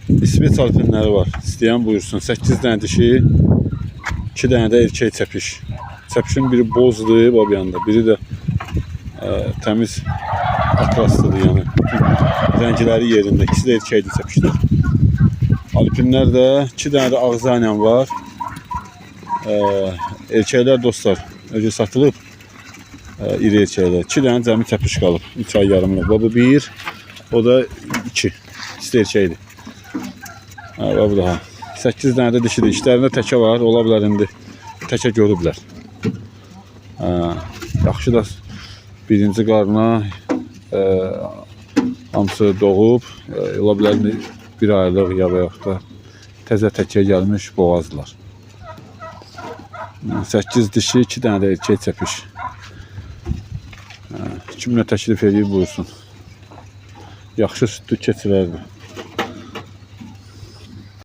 İsveç alpinləri var. İstəyən buyursun. 8 dənə dişi, 2 dənə də erkək çəpiş. Çəpişin biri bozdur, bu yanda. Biri də təmiz atlaslıdır, yəni. Rəngləri yerində. İkisi də erkəkli çəpişdir. Alpinlər də 2 dənə də ağzayla var. Erkəklər dostlar, önce satılıb. İri erkəklər. 2 dənə cəmi çəpiş qalıb. 3 ay yarımlıq. Bu 1, o da 2. İkisi də erkəkdir. Bu daha. 8 dənə də dişidir. İşlərində təkə var. Ola bilər indi təkə görüblər. Yaxşı da birinci qarına hamısı doğub. Ola bilər 1 aylıq ya və yaxud da təzə təkə gəlmiş boğazlar. 8 dişi, 2 dənə də erkək çəpiş. Kiminə təklif edib buyursun. Yaxşı südlü keçilərdir.